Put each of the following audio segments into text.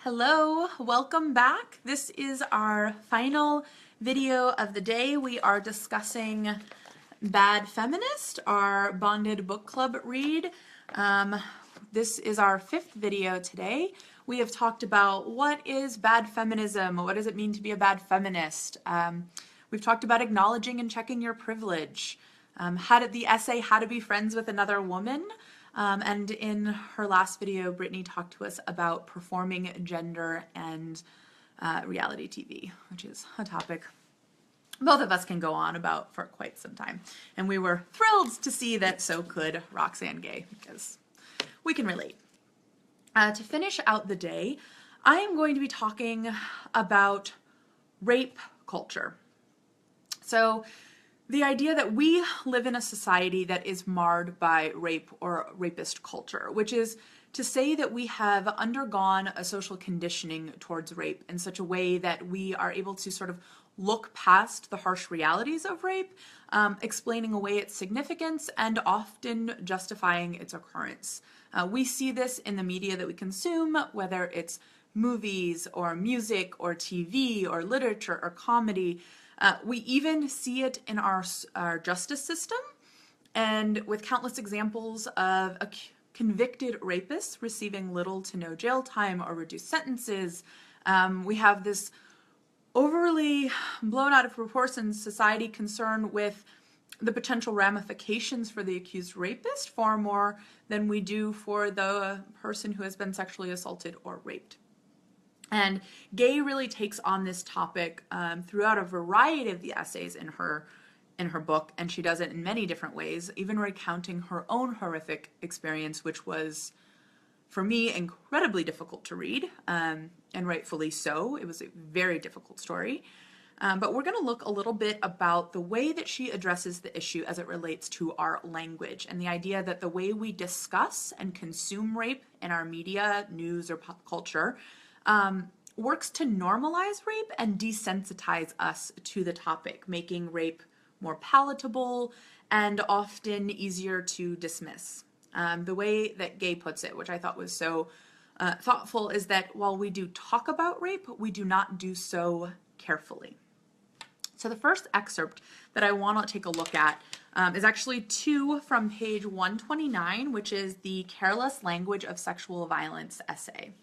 Hello, welcome back. This is our final video of the day. We are discussing Bad Feminist, our bonded book club read. This is our fifth video today. We have talked about what is bad feminism, what does it mean to be a bad feminist. We've talked about acknowledging and checking your privilege, the essay How to Be Friends with Another Woman. And in her last video, Brittany talked to us about performing gender and reality TV, which is a topic both of us can go on about for quite some time. And we were thrilled to see that so could Roxanne Gay, because we can relate. To finish out the day, I am going to be talking about rape culture. So the idea that we live in a society that is marred by rape or rapist culture, which is to say that we have undergone a social conditioning towards rape in such a way that we are able to sort of look past the harsh realities of rape, explaining away its significance and often justifying its occurrence. We see this in the media that we consume, whether it's movies or music or TV or literature or comedy. We even see it in our justice system, and with countless examples of convicted rapists receiving little to no jail time or reduced sentences. We have this overly blown out of proportion society concern with the potential ramifications for the accused rapist far more than we do for the person who has been sexually assaulted or raped. And Gay really takes on this topic throughout a variety of the essays in her book, and she does it in many different ways, even recounting her own horrific experience, which was, for me, incredibly difficult to read, and rightfully so. It was a very difficult story. But we're going to look a little bit about the way that she addresses the issue as it relates to our language, and the idea that the way we discuss and consume rape in our media, news, or pop culture works to normalize rape and desensitize us to the topic, making rape more palatable and often easier to dismiss. The way that Gay puts it, which I thought was so thoughtful, is that while we do talk about rape, we do not do so carefully. So the first excerpt that I want to take a look at is actually two from page 129, which is the Careless Language of Sexual Violence essay.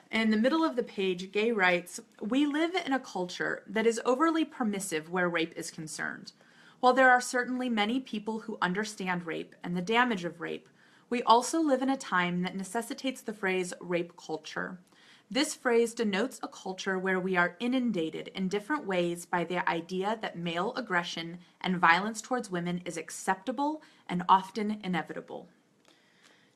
In the middle of the page, Gay writes, "We live in a culture that is overly permissive where rape is concerned. While there are certainly many people who understand rape and the damage of rape, we also live in a time that necessitates the phrase rape culture. This phrase denotes a culture where we are inundated in different ways by the idea that male aggression and violence towards women is acceptable and often inevitable."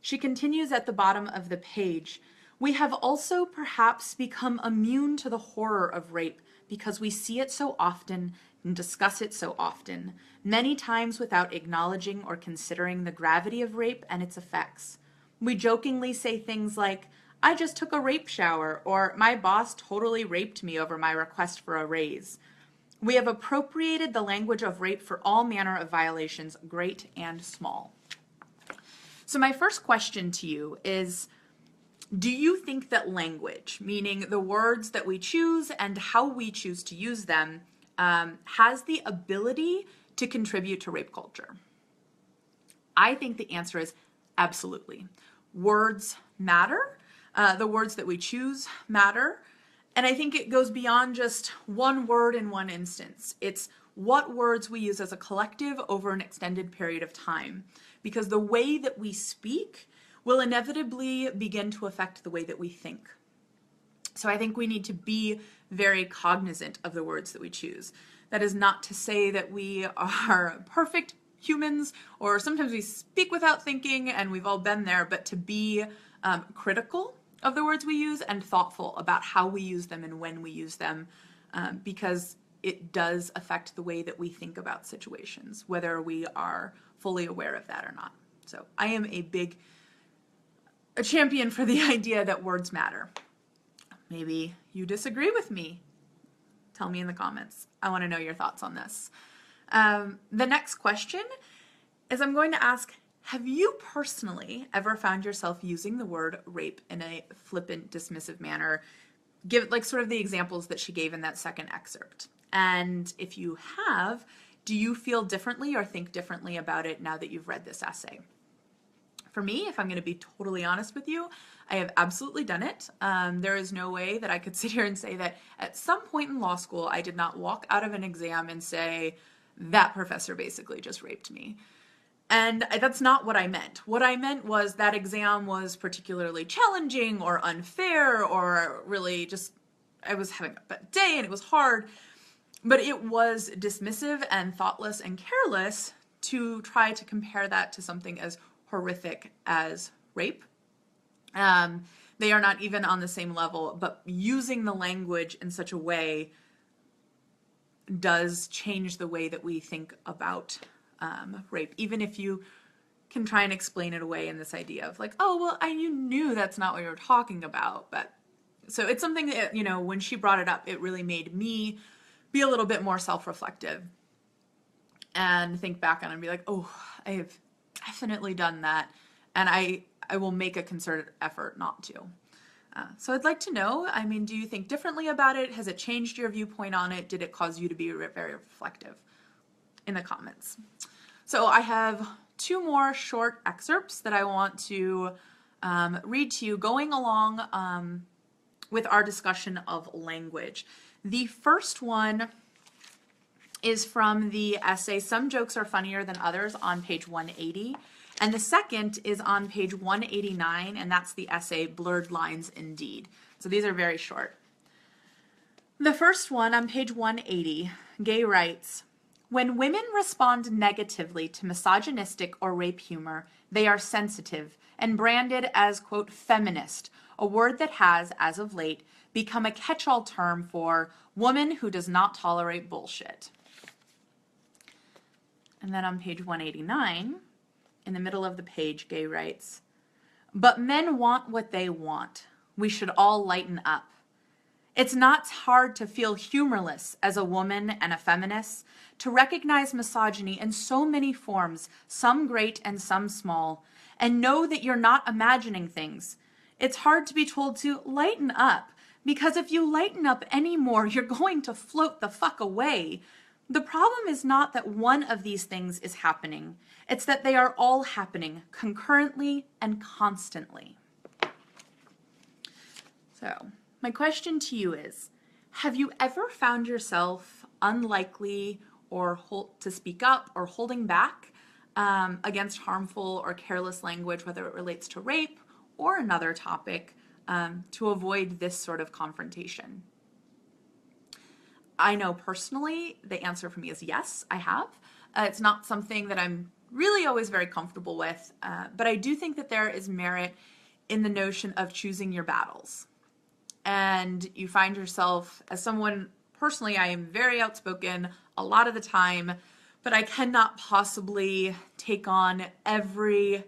She continues at the bottom of the page, "We have also perhaps become immune to the horror of rape because we see it so often and discuss it so often, many times without acknowledging or considering the gravity of rape and its effects. We jokingly say things like, 'I just took a rape shower,' or 'my boss totally raped me over my request for a raise.' We have appropriated the language of rape for all manner of violations, great and small." So my first question to you is, do you think that language, meaning the words that we choose and how we choose to use them, has the ability to contribute to rape culture? I think the answer is absolutely. Words matter. The words that we choose matter. And I think it goes beyond just one word in one instance. It's what words we use as a collective over an extended period of time. Because the way that we speak will inevitably begin to affect the way that we think. So I think we need to be very cognizant of the words that we choose. That is not to say that we are perfect humans, or sometimes we speak without thinking, and we've all been there, but to be critical of the words we use and thoughtful about how we use them and when we use them, because it does affect the way that we think about situations, whether we are fully aware of that or not. So I am a champion for the idea that words matter. Maybe you disagree with me. Tell me in the comments. I want to know your thoughts on this. The next question is, I'm going to ask, Have you personally ever found yourself using the word rape in a flippant, dismissive manner? Give like sort of the examples that she gave in that second excerpt. And if you have, do you feel differently or think differently about it now that you've read this essay? For me, if I'm going to be totally honest with you, I have absolutely done it. There is no way that I could sit here and say that at some point in law school, I did not walk out of an exam and say, that professor basically just raped me. And that's not what I meant. What I meant was that exam was particularly challenging or unfair or really just, I was having a bad day and it was hard. But it was dismissive and thoughtless and careless to try to compare that to something as horrific as rape. They are not even on the same level, but using the language in such a way does change the way that we think about rape, even if you can try and explain it away in this idea of like, oh, well, you knew that's not what you were talking about. But so it's something that, when she brought it up, it really made me be a little bit more self-reflective and think back on it and be like, oh, I have definitely done that. And I will make a concerted effort not to. So I'd like to know, do you think differently about it? Has it changed your viewpoint on it? Did it cause you to be very reflective? In the comments. So I have two more short excerpts that I want to read to you going along with our discussion of language. The first one is from the essay, Some Jokes Are Funnier Than Others, on page 180. And the second is on page 189, and that's the essay, Blurred Lines Indeed. So these are very short. The first one on page 180, Gay writes, when women respond negatively to misogynistic or rape humor, they are sensitive and branded as, quote, feminist, a word that has, as of late, become a catch-all term for woman who does not tolerate bullshit. And then on page 189, in the middle of the page, Gay writes, but men want what they want. We should all lighten up. It's not hard to feel humorless as a woman and a feminist, to recognize misogyny in so many forms, some great and some small, and know that you're not imagining things. It's hard to be told to lighten up, because if you lighten up anymore, you're going to float the fuck away. The problem is not that one of these things is happening. It's that they are all happening concurrently and constantly. So, my question to you is, have you ever found yourself unlikely or to speak up or holding back against harmful or careless language, whether it relates to rape or another topic, to avoid this sort of confrontation? I know personally the answer for me is yes, I have. It's not something that I'm really always very comfortable with, but I do think that there is merit in the notion of choosing your battles. And you find yourself, as someone, personally, I am very outspoken a lot of the time, but I cannot possibly take on every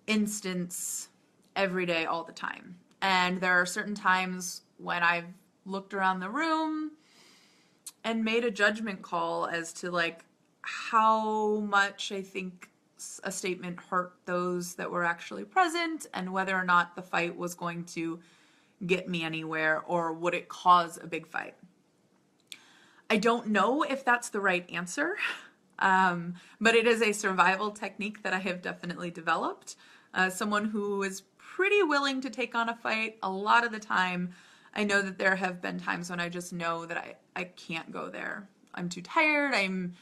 instance every day all the time. And there are certain times when I've looked around the room and made a judgment call as to like how much I think a statement hurt those that were actually present and whether or not the fight was going to get me anywhere or would it cause a big fight. I don't know if that's the right answer, but it is a survival technique that I have definitely developed. Someone who is pretty willing to take on a fight a lot of the time. I know that there have been times when I just know that I can't go there. I'm too tired, I'm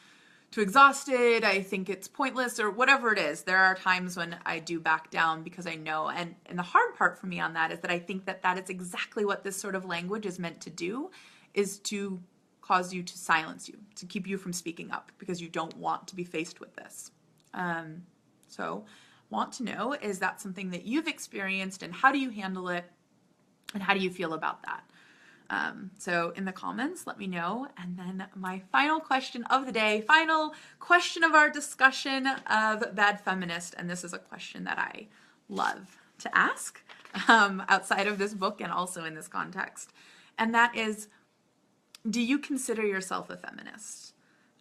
too exhausted, I think it's pointless, or whatever it is. There are times when I do back down because I know, and the hard part for me on that is that I think that that is exactly what this sort of language is meant to do, is to cause you to silence you, to keep you from speaking up because you don't want to be faced with this. So want to know, is that something that you've experienced and how do you handle it and how do you feel about that? So in the comments, let me know. And then my final question of the day, final question of our discussion of Bad Feminist, and this is a question that I love to ask outside of this book and also in this context, and that is, do you consider yourself a feminist?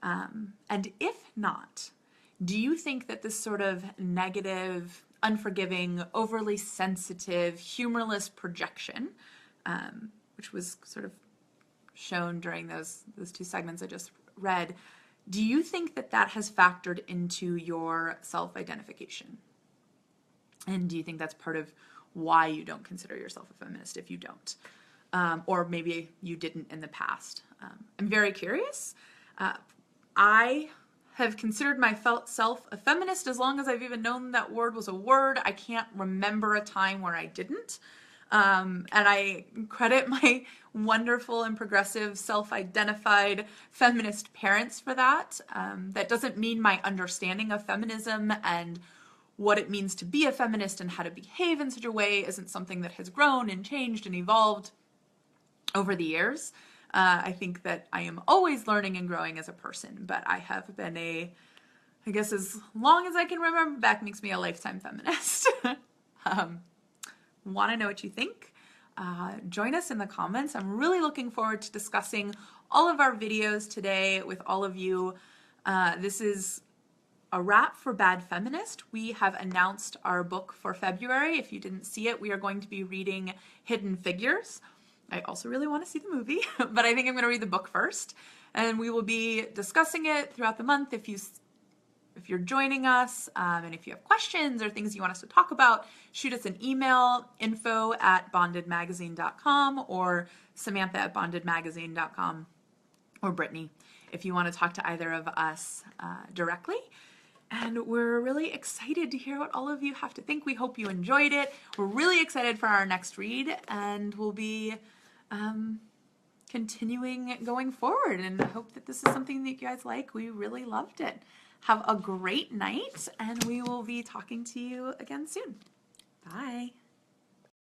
And if not, do you think that this sort of negative, unforgiving, overly sensitive, humorless projection, which was sort of shown during those two segments I just read, do you think that that has factored into your self-identification? And do you think that's part of why you don't consider yourself a feminist if you don't? Or maybe you didn't in the past. I'm very curious. I have considered myself a feminist as long as I've even known that word was a word. I can't remember a time where I didn't. And I credit my wonderful and progressive self-identified feminist parents for that. That doesn't mean my understanding of feminism and what it means to be a feminist and how to behave in such a way isn't something that has grown and changed and evolved over the years. I think that I am always learning and growing as a person, but I have been I guess as long as I can remember back, makes me a lifetime feminist. Want to know what you think? Join us in the comments. I'm really looking forward to discussing all of our videos today with all of you. This is a wrap for Bad Feminist. We have announced our book for February. If you didn't see it, we are going to be reading Hidden Figures. I also really want to see the movie, but I think I'm going to read the book first. And we will be discussing it throughout the month. If you're joining us, and if you have questions or things you want us to talk about, shoot us an email, info@bondedmagazine.com or samantha@bondedmagazine.com, or Brittany, if you want to talk to either of us directly. And we're really excited to hear what all of you have to think. We hope you enjoyed it. We're really excited for our next read, and we'll be continuing going forward, and I hope that this is something that you guys like. We really loved it. Have a great night, and we will be talking to you again soon. Bye.